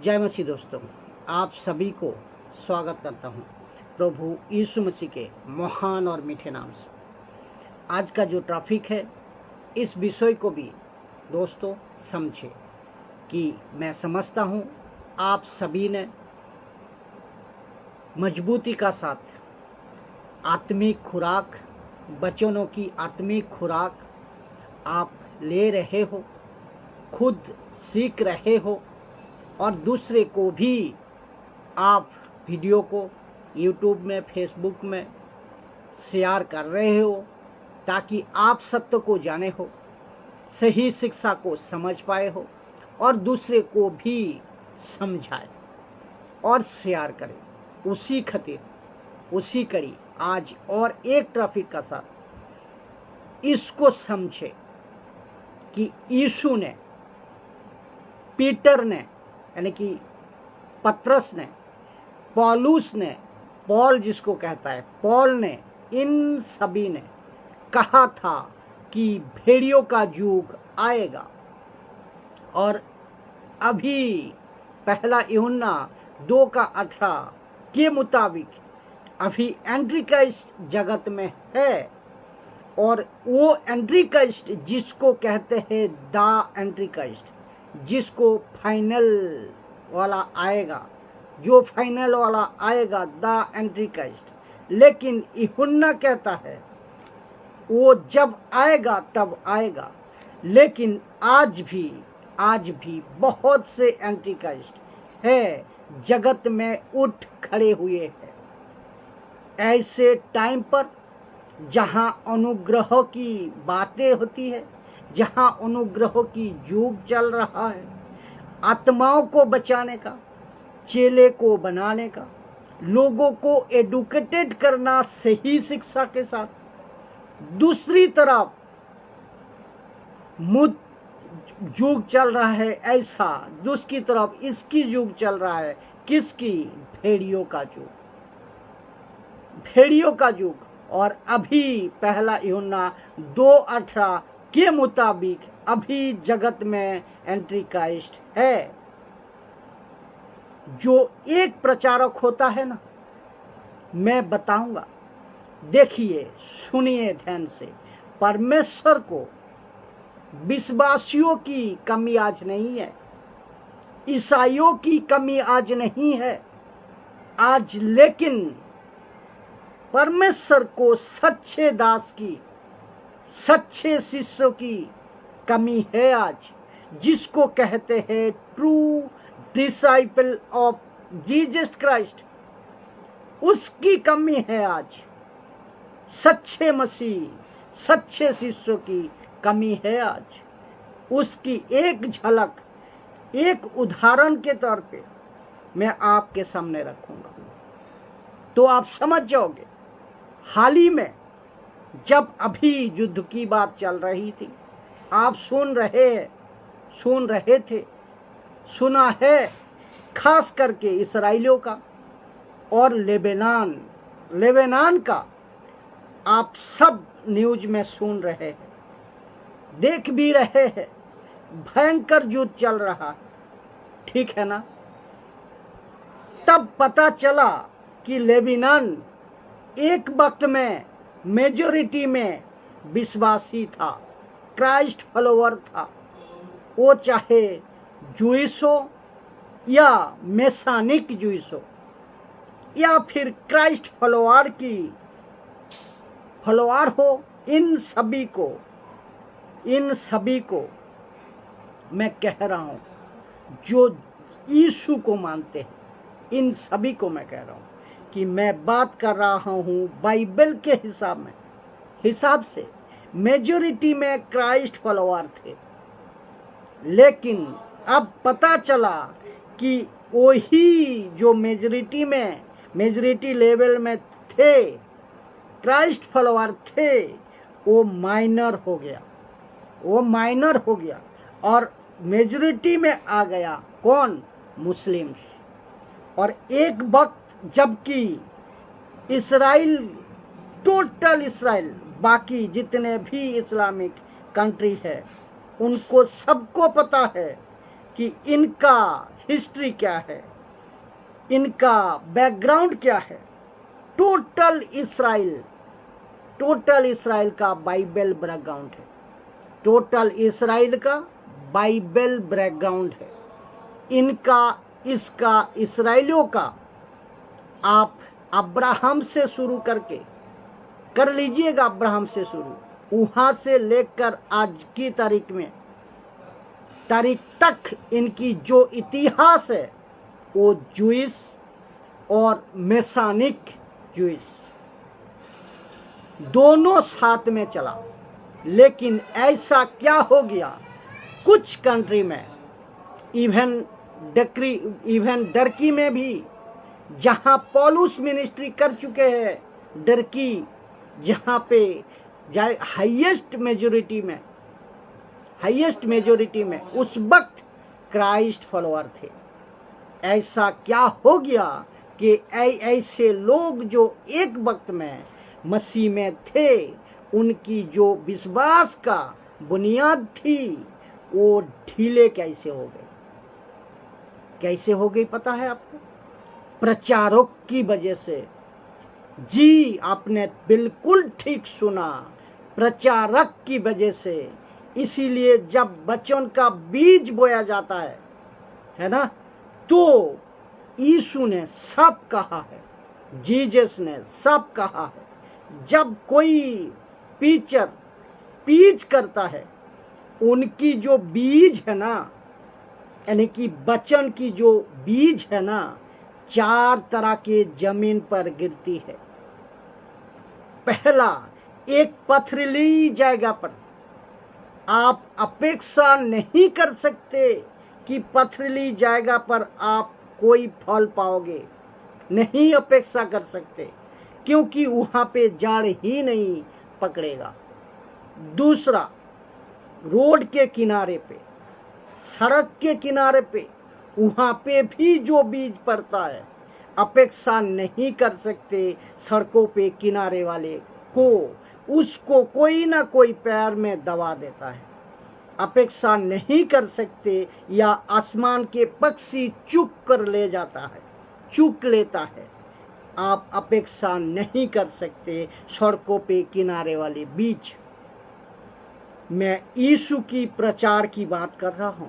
जय मसीह दोस्तों, आप सभी को स्वागत करता हूं प्रभु यीशु मसीह के महान और मीठे नाम से। आज का जो टॉपिक है, इस विषय को भी दोस्तों समझे कि मैं समझता हूं आप सभी ने मजबूती का साथ आत्मिक खुराक, वचनों की आत्मिक खुराक आप ले रहे हो, खुद सीख रहे हो और दूसरे को भी आप वीडियो को यूट्यूब में, फेसबुक में शेयर कर रहे हो ताकि आप सत्य को जाने हो, सही शिक्षा को समझ पाए हो और दूसरे को भी समझाए और शेयर करें। उसी खातिर, उसी कड़ी आज और एक टॉपिक का साथ इसको समझे कि यीशु ने, पीटर ने यानी कि पतरस ने, पौलुस ने, पॉल जिसको कहता है, पॉल ने, इन सभी ने कहा था कि भेड़ियों का युग आएगा। और अभी पहला यूहन्ना 2:18 के मुताबिक अभी एंटीक्राइस्ट जगत में है और वो एंटीक्राइस्ट जिसको कहते हैं द एंटीक्राइस्ट, जिसको फाइनल वाला आएगा, जो फाइनल वाला आएगा द एंटीक्राइस्ट। लेकिन यूहन्ना कहता है वो जब आएगा तब आएगा। लेकिन आज भी बहुत से एंटीक्राइस्ट है जगत में उठ खड़े हुए हैं। ऐसे टाइम पर जहां अनुग्रह की बातें होती है, जहां अनुग्रह की युग चल रहा है, आत्माओं को बचाने का, चेले को बनाने का, लोगों को एडुकेटेड करना सही शिक्षा के साथ, दूसरी तरफ युग चल रहा है ऐसा, दूसरी तरफ इसकी युग चल रहा है। किसकी? भेड़ियों का युग, भेड़ियों का युग। और अभी पहला यूहन्ना 2:18 के मुताबिक अभी जगत में एंटीक्राइस्ट है। जो एक प्रचारक होता है ना, मैं बताऊंगा, देखिए, सुनिए ध्यान से। परमेश्वर को विश्वासियों की कमी आज नहीं है, ईसाइयों की कमी आज नहीं है आज, लेकिन परमेश्वर को सच्चे दास की, सच्चे शिष्यों की कमी है आज, जिसको कहते हैं true disciple of Jesus Christ. उसकी कमी है आज। सच्चे मसीह, सच्चे शिष्यों की कमी है आज। उसकी एक झलक, एक उदाहरण के तौर पे मैं आपके सामने रखूंगा तो आप समझ जाओगे। हाल ही में जब अभी युद्ध की बात चल रही थी, आप सुन रहे थे, सुना है, खास करके इस्राएलियों का और लेबनान का आप सब न्यूज में सुन रहे हैं, देख भी रहे हैं। भयंकर युद्ध चल रहा है, ठीक है ना। तब पता चला कि लेबनान एक वक्त में मेजॉरिटी में विश्वासी था, क्राइस्ट फॉलोवर था। वो चाहे जूइश हो या मेसानिक जूइश हो या फिर क्राइस्ट फॉलोवर हो, इन सभी को मैं कह रहा हूं, जो यीशु को मानते हैं, इन सभी को मैं कह रहा हूं कि मैं बात कर रहा हूं बाइबल के हिसाब से मेजॉरिटी में क्राइस्ट फॉलोवर थे। लेकिन अब पता चला कि वही जो मेजॉरिटी लेवल में थे, क्राइस्ट फॉलोवर थे, वो माइनर हो गया और मेजॉरिटी में आ गया कौन? मुस्लिम्स। और एक वक्त जबकि टोटल इसराइल, बाकी जितने भी इस्लामिक कंट्री है, उनको सबको पता है कि इनका हिस्ट्री क्या है, इनका बैकग्राउंड क्या है। टोटल इसराइल का बाइबल बैकग्राउंड है, टोटल इसराइल का बाइबल बैकग्राउंड है इनका, इसका, इसराइलियों का। आप अब्राहम से शुरू करके कर लीजिएगा, अब्राहम से शुरू, वहां से लेकर आज की तारीख तक इनकी जो इतिहास है वो जूइश और मेसानिक जूइश दोनों साथ में चला। लेकिन ऐसा क्या हो गया, कुछ कंट्री में, इवन टर्की में भी, जहां पौलुस मिनिस्ट्री कर चुके हैं, टर्की जहां पे हाईएस्ट मेजोरिटी में उस वक्त क्राइस्ट फॉलोअर थे। ऐसा क्या हो गया कि ऐसे लोग जो एक वक्त में मसीह में थे, उनकी जो विश्वास का बुनियाद थी वो ढीले कैसे हो गई पता है आपको? प्रचारक की वजह से। जी, आपने बिल्कुल ठीक सुना, प्रचारक की वजह से। इसीलिए जब वचन का बीज बोया जाता है ना, तो यीशु ने सब कहा है, जीसस ने सब कहा है। जब कोई पीच करता है, उनकी जो बीज है ना, यानी कि वचन की जो बीज है ना, 4 तरह के जमीन पर गिरती है। पहला, एक पथरीली जगह पर। आप अपेक्षा नहीं कर सकते कि पथरीली जगह पर आप कोई फल पाओगे, नहीं अपेक्षा कर सकते, क्योंकि वहां पे जड़ ही नहीं पकड़ेगा। दूसरा, रोड के किनारे पे, सड़क के किनारे पे, वहां पे भी जो बीज पड़ता है, अपेक्षा नहीं कर सकते सड़कों पे किनारे वाले को, उसको कोई ना कोई पैर में दबा देता है। अपेक्षा नहीं कर सकते, या आसमान के पक्षी चुक लेता है। आप अपेक्षा नहीं कर सकते सड़कों पे किनारे वाले बीज। मैं यीशु की प्रचार की बात कर रहा हूं।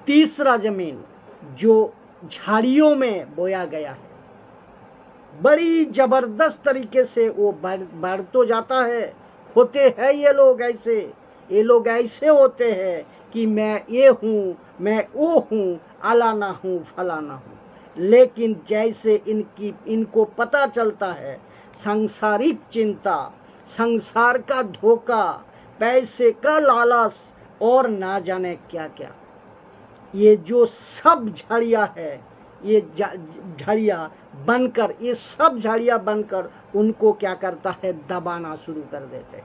तीसरा जमीन, जो झाड़ियों में बोया गया है, बड़ी जबरदस्त तरीके से वो बढ़ तो जाता है। होते हैं ये लोग ऐसे होते हैं कि मैं ये हूँ, मैं वो हूँ, अलाना हूँ, फलाना हूँ। लेकिन जैसे इनको पता चलता है सांसारिक चिंता, संसार का धोखा, पैसे का लालच और ना जाने क्या क्या, ये जो सब झाड़ियाँ है, ये सब झाड़ियाँ बनकर उनको क्या करता है, दबाना शुरू कर देते हैं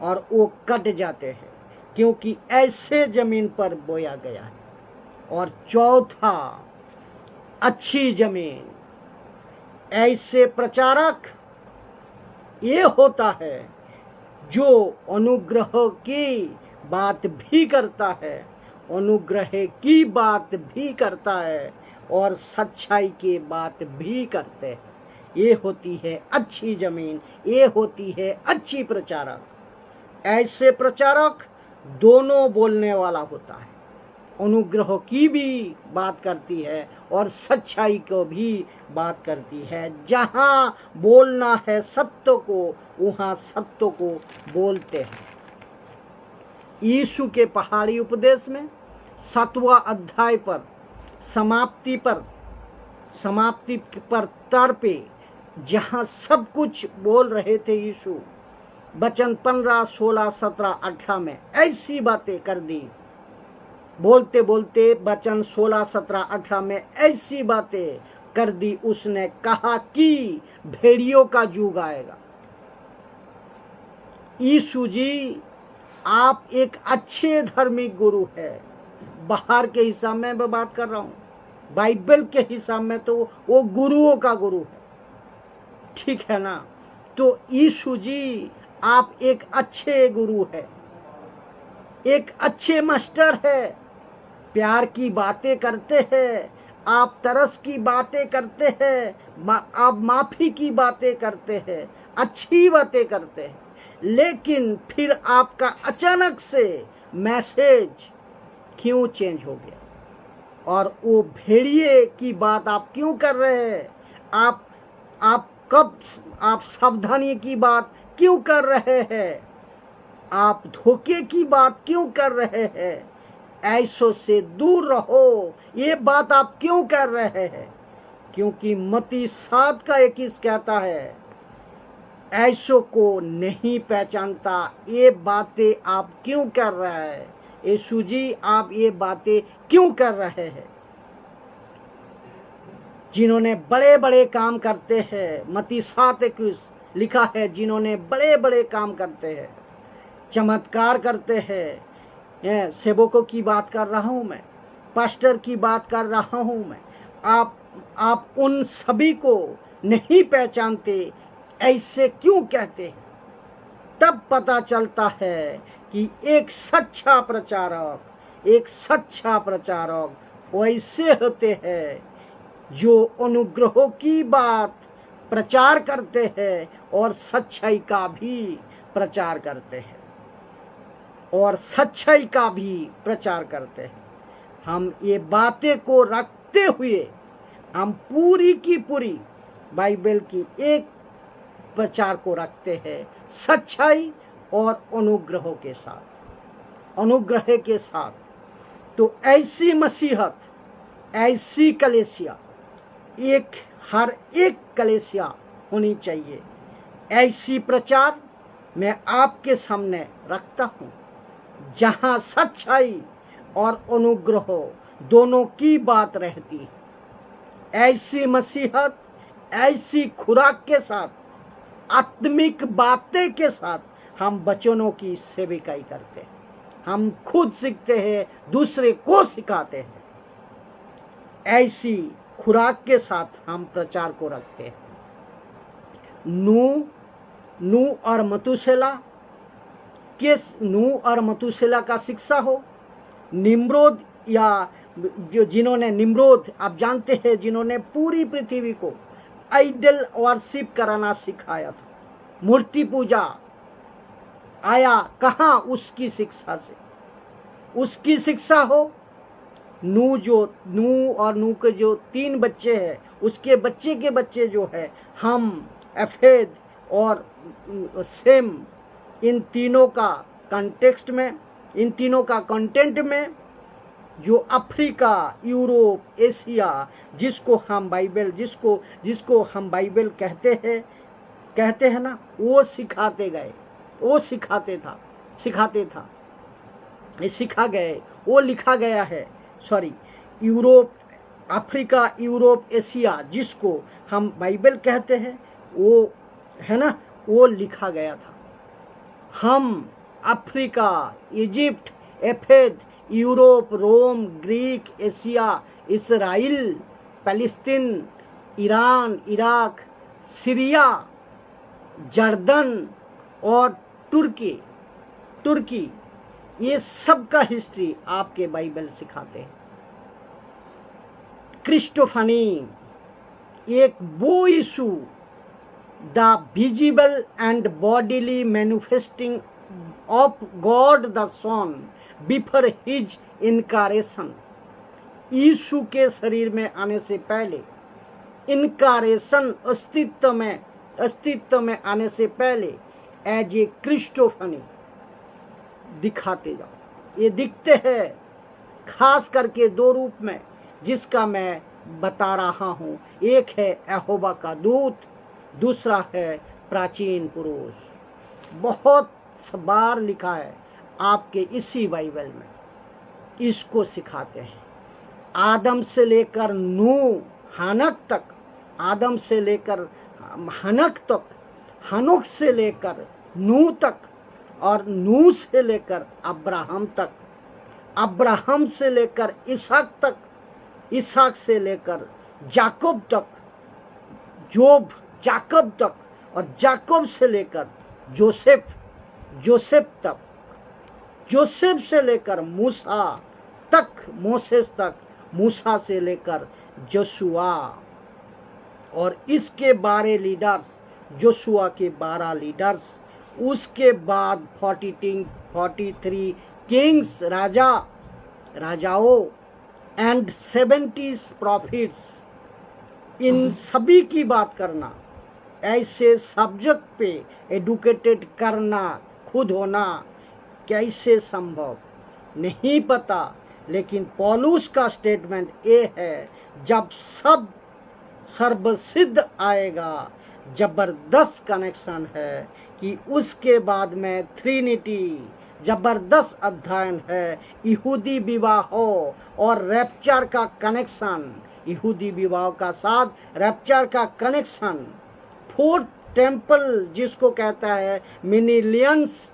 और वो कट जाते हैं, क्योंकि ऐसे जमीन पर बोया गया है। और चौथा, अच्छी जमीन, ऐसे प्रचारक ये होता है जो अनुग्रह की बात भी करता है, अनुग्रह की बात भी करता है और सच्चाई की बात भी करते हैं। ये होती है अच्छी जमीन, ये होती है अच्छी प्रचारक। ऐसे प्रचारक दोनों बोलने वाला होता है, अनुग्रह की भी बात करती है और सच्चाई को भी बात करती है। जहां बोलना है सत्य को, वहां सत्य को बोलते हैं। यीशु के पहाड़ी उपदेश में 7वां अध्याय पर समाप्ति पर तर पे जहां सब कुछ बोल रहे थे यीशु, वचन 15, 16, 17, 18 में ऐसी बातें कर दी। बोलते बोलते वचन 16, 17, 18 में ऐसी बातें कर दी। उसने कहा कि भेड़ियों का युग आएगा। यीशु जी, आप एक अच्छे धार्मिक गुरु है। बाहर के हिसाब में मैं बात कर रहा हूँ, बाइबल के हिसाब में तो वो गुरुओं का गुरु है, ठीक है ना? तो यीशु जी, आप एक अच्छे गुरु है, एक अच्छे मास्टर है, प्यार की बातें करते हैं, आप तरस की बातें करते हैं, आप माफी की बातें करते हैं, अच्छी बातें करते हैं, लेकिन फिर आपका अचानक से मैसेज क्यों चेंज हो गया? और वो भेड़िए की बात आप क्यों कर रहे हैं? आप कब आप सावधानी की बात क्यों कर रहे हैं? आप धोखे की बात क्यों कर रहे हैं? ऐसों से दूर रहो, ये बात आप क्यों कर रहे हैं? क्योंकि मत्ती 7 का 21 कहता है, ऐसों को नहीं पहचानता, ये बातें आप क्यों कर रहे हैं? यीशु जी, आप ये बातें क्यों कर रहे हैं? जिन्होंने बड़े बड़े काम करते हैं, मत्ती 7:21 लिखा है, जिन्होंने बड़े बड़े काम करते हैं, चमत्कार करते हैं, सेवकों की बात कर रहा हूं मैं, पास्टर की बात कर रहा हूं मैं, आप उन सभी को नहीं पहचानते, ऐसे क्यों कहते हैं? तब पता चलता है कि एक सच्चा प्रचारक वैसे होते हैं जो अनुग्रहों की बात प्रचार करते हैं और सच्चाई का भी प्रचार करते हैं, हम ये बातें को रखते हुए हम पूरी की पूरी बाइबल की एक प्रचार को रखते हैं, सच्चाई और अनुग्रह के साथ। तो ऐसी मसीहत, ऐसी कलीसिया, हर एक कलीसिया होनी चाहिए। ऐसी प्रचार मैं आपके सामने रखता हूँ, जहाँ सच्चाई और अनुग्रह दोनों की बात रहती है। ऐसी मसीहत, ऐसी खुराक के साथ, आत्मिक बातें के साथ हम वचनों की सेविकाई करते हैं। हम खुद सीखते हैं, दूसरे को सिखाते हैं। ऐसी खुराक के साथ हम प्रचार को रखते हैं। नूह और मतूशेला का शिक्षा हो, निम्रोद, या जिन्होंने निम्रोद, आप जानते हैं, जिन्होंने पूरी पृथ्वी को आइडल वर्शिप कराना सिखाया था, मूर्ति पूजा, आया कहाँ? उसकी शिक्षा से। उसकी शिक्षा हो, नूह के जो 3 बच्चे हैं, उसके बच्चे के बच्चे जो है, हम, एफेद और सेम, इन तीनों का कंटेंट में जो अफ्रीका, यूरोप, एशिया, जिसको हम बाइबल कहते हैं ना, वो सिखाते था, वो लिखा गया है। यूरोप, अफ्रीका, यूरोप, एशिया, जिसको हम बाइबल कहते हैं, वो है ना, वो लिखा गया था। हम अफ्रीका, इजिप्ट, एफेद, Europe, Rome, Greek, Asia, Israel, Palestine, Iran, Iraq, Syria, Jordan और तुर्की, ये सब का हिस्ट्री आपके बाइबल सिखाते हैं। क्रिस्टोफनी, एक वो यीशु, the visible and bodily manifesting of God the Son before his incarnation. यीशु के शरीर में आने से पहले, इनकारेशन, अस्तित्व में आने से पहले, एज ए क्रिस्टोफनी दिखाते जाओ। ये दिखते हैं खास करके 2 रूप में, जिसका मैं बता रहा हूँ। एक है यहोवा का दूत, दूसरा है प्राचीन पुरुष। बहुत बार लिखा है आपके इसी बाइबल में, इसको सिखाते हैं। आदम से लेकर हनक तक, आदम से लेकर हनक तक, हनोक से लेकर नूह तक, और नूह से लेकर अब्राहम तक, अब्राहम से लेकर इसहाक तक, इसहाक से लेकर जाकब तक, जाकब तक, और जाकब से लेकर जोसेफ तक, जोसेफ से लेकर मूसा तक, मोसेस तक, मूसा से लेकर जोशुआ, और इसके 12 लीडर्स, जोशुआ के 12 लीडर्स, उसके बाद 43 किंग्स, राजाओं एंड 70 प्रॉफिट्स, इन सभी की बात करना, ऐसे सब्जेक्ट पे एडुकेटेड करना, खुद होना कैसे संभव नहीं पता। लेकिन पौलुस का स्टेटमेंट ये है, जब सब सर्वसिद्ध आएगा, जबरदस्त कनेक्शन है कि उसके बाद में ट्रिनिटी, जबरदस्त अध्ययन है, यहूदी विवाहों और रैप्चर का कनेक्शन, यहूदी विवाह का साथ रैप्चर का कनेक्शन, फोर्थ टेम्पल जिसको कहता है मिनिलियंस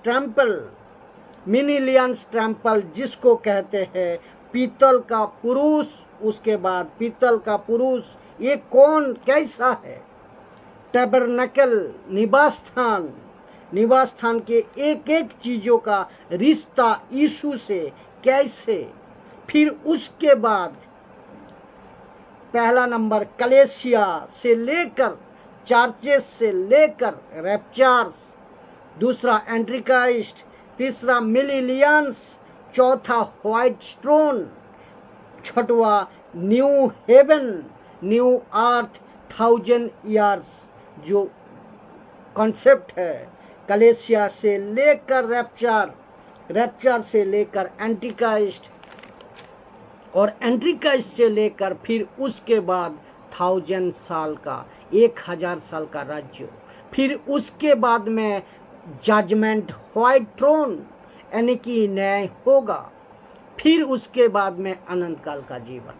टेम्पल जिसको कहते हैं पीतल का पुरुष, उसके बाद पीतल का पुरुष ये कौन, कैसा है, टैबरनेकल, निवास स्थान के एक एक चीजों का रिश्ता यीशु से कैसे। फिर उसके बाद पहला नंबर कलेसिया से लेकर, चर्चेस से लेकर रैप्चर्स, दूसरा एंट्रिकाइस्ट, तीसरा मिलिलियंस, चौथा व्हाइट स्टोन, छठवा न्यू हेवन न्यू अर्थ 1000 ईयर्स जो कॉन्सेप्ट है, कलेसिया से लेकर रैप्चर से लेकर एंटिक्राइस्ट, और एंटिक्राइस्ट से लेकर फिर उसके बाद 1000 साल का, 1000 साल का राज्य, फिर उसके बाद में जजमेंट, व्हाइट थ्रोन यानी कि न्याय होगा, फिर उसके बाद में अनंत काल का जीवन।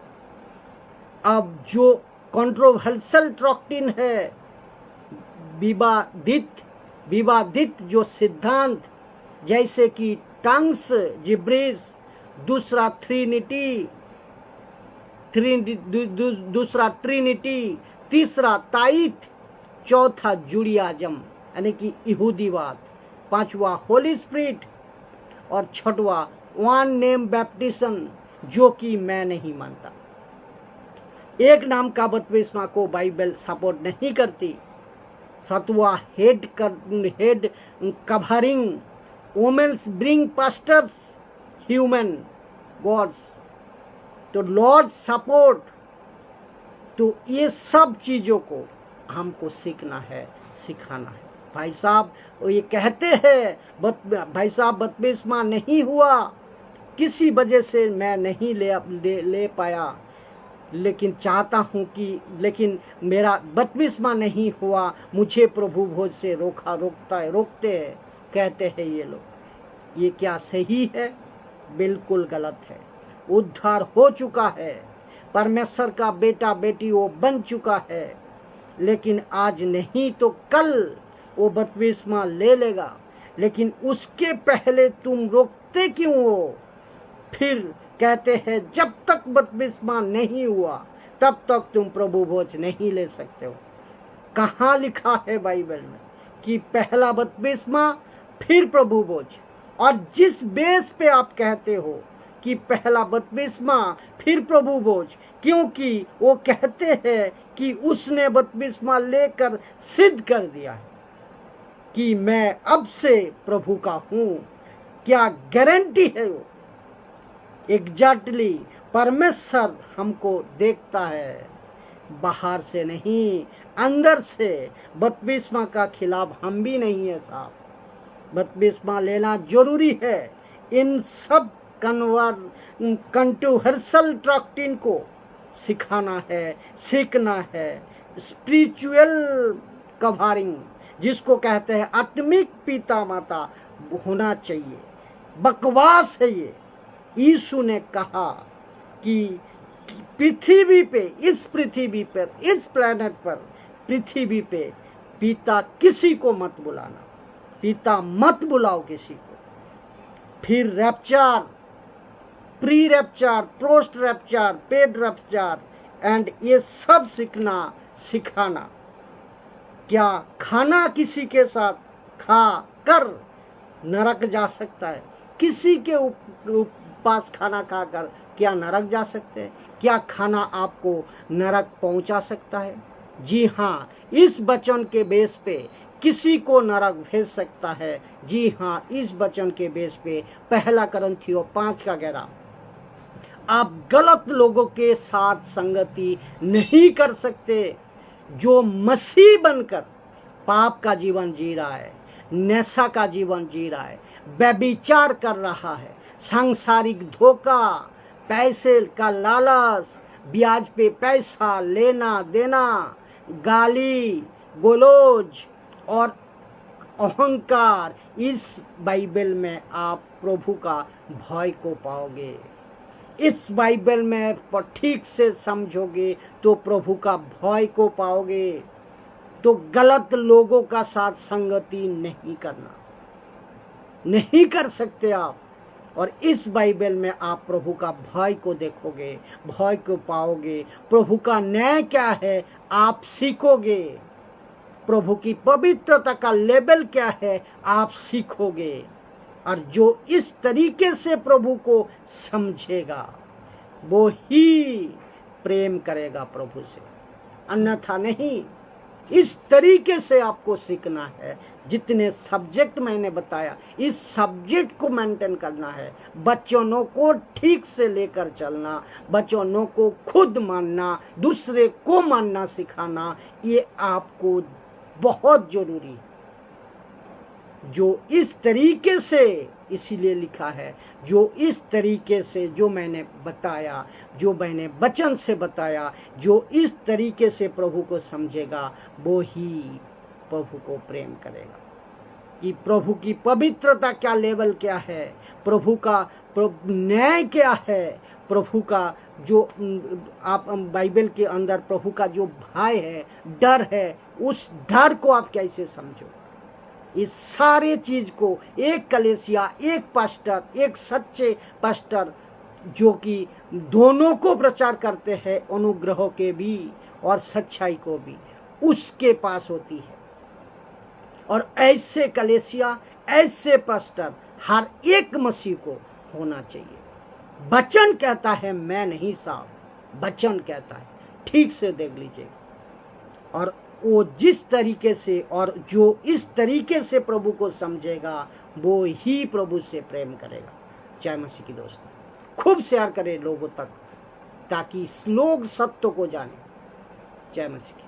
अब जो कंट्रोवर्शियल डॉक्ट्रिन है, विवादित जो सिद्धांत, जैसे कि टंग्स, जिब्रिस, दूसरा ट्रिनिटी, तीसरा ताइत, चौथा जुडियाजम यानी कि यहूदीवाद, पांचवा होली स्पिरिट, और छठवा वन नेम बैप्टिज्म जो कि मैं नहीं मानता। एक नाम का बपतिस्मा को बाइबल सपोर्ट नहीं करती। सातवां head covering, women's bring pastors, human gods, तो लॉर्ड सपोर्ट। तो ये सब चीजों को हमको सीखना है, सिखाना है। भाई साहब ये कहते हैं भाई साहब बपतिस्मा नहीं हुआ, किसी वजह से मैं नहीं ले पाया, लेकिन चाहता हूं कि, लेकिन मेरा बपतिस्मा नहीं हुआ, मुझे प्रभु भोज से रोकते हैं, कहते हैं ये लोग। ये क्या सही है? बिल्कुल गलत है। उद्धार हो चुका है, परमेश्वर का बेटा बेटी वो बन चुका है, लेकिन आज नहीं तो कल वो बपतिस्मा ले लेगा। लेकिन उसके पहले तुम रोकते क्यों हो? फिर कहते हैं जब तक बपतिस्मा नहीं हुआ तब तक तुम प्रभु भोज नहीं ले सकते हो। कहाँ लिखा है बाइबल में कि पहला बपतिस्मा फिर प्रभु भोज? और जिस बेस पे आप कहते हो कि पहला बपतिस्मा फिर प्रभु भोज, क्योंकि वो कहते हैं कि उसने बपतिस्मा लेकर सिद्ध कर दिया है कि मैं अब से प्रभु का हूं। क्या गारंटी है वो? एग्जैक्टली परमेश्वर हमको देखता है, बाहर से नहीं अंदर से। बपतिस्मा का खिलाफ हम भी नहीं है साहब, बपतिस्मा लेना जरूरी है। इन सब कंट्रोवर्शियल डॉक्ट्रिन को सिखाना है, सीखना है। स्पिरिचुअल कवरिंग जिसको कहते हैं आत्मिक पिता माता होना चाहिए। बकवास है ये। यीशु ने कहा कि पृथ्वी पे, इस पृथ्वी पर, इस प्लेनेट पर, पृथ्वी पे पिता किसी को मत बुलाना, पिता मत बुलाओ किसी को। फिर rapture, pre rapture, post rapture, paid rapture and ये सब सीखना सिखाना। क्या खाना किसी के साथ खा कर नरक जा सकता है? किसी के पास खाना खाकर क्या नरक जा सकते हैं? क्या खाना आपको नरक पहुंचा सकता है? जी हाँ, इस वचन के बेस पे किसी को नरक भेज सकता है। जी हाँ, इस वचन के बेस पे 1 कुरिन्थियों 5:11। आप गलत लोगों के साथ संगति नहीं कर सकते। जो मसीह बनकर पाप का जीवन जी रहा है, नशा का जीवन जी रहा है, व्यभिचार कर रहा है, सांसारिक धोखा, पैसे का लालच, ब्याज पे पैसा लेना देना, गाली गलौज और अहंकार, इस बाइबल में आप प्रभु का भय को पाओगे। इस बाइबल में ठीक से समझोगे तो प्रभु का भय को पाओगे। तो गलत लोगों का साथ संगति नहीं करना, नहीं कर सकते आप। और इस बाइबल में आप प्रभु का भय को देखोगे, भय को पाओगे। प्रभु का न्याय क्या है आप सीखोगे। प्रभु की पवित्रता का लेवल क्या है आप सीखोगे। और जो इस तरीके से प्रभु को समझेगा वो ही प्रेम करेगा प्रभु से, अन्यथा नहीं। इस तरीके से आपको सीखना है। जितने सब्जेक्ट मैंने बताया, इस सब्जेक्ट को मेंटेन करना है। बच्चों को ठीक से लेकर चलना, बच्चों को खुद मानना, दूसरे को मानना सिखाना, ये आपको बहुत जरूरी है। जो इस तरीके से, इसीलिए लिखा है, जो इस तरीके से, जो मैंने बताया, जो मैंने वचन से बताया, जो इस तरीके से प्रभु को समझेगा वो ही प्रभु को प्रेम करेगा। कि प्रभु की पवित्रता क्या लेवल क्या है, प्रभु का न्याय क्या है, प्रभु का जो आप बाइबल के अंदर प्रभु का जो भय है, डर है, उस डर को आप कैसे समझो। इस सारे चीज को एक कलीसिया, एक पास्टर, एक सच्चे पास्टर जो कि दोनों को प्रचार करते हैं, अनुग्रह के भी और सच्चाई को भी, उसके पास होती है। और ऐसे कलीसिया, ऐसे पास्टर हर एक मसीह को होना चाहिए। वचन कहता है, मैं नहीं साहब, वचन कहता है, ठीक से देख लीजिए। और वो जिस तरीके से और जो इस तरीके से प्रभु को समझेगा वो ही प्रभु से प्रेम करेगा। जय मसीह की दोस्तों, खूब शेयर करें लोगों तक ताकि लोग सत्य को जाने। जय मसीह।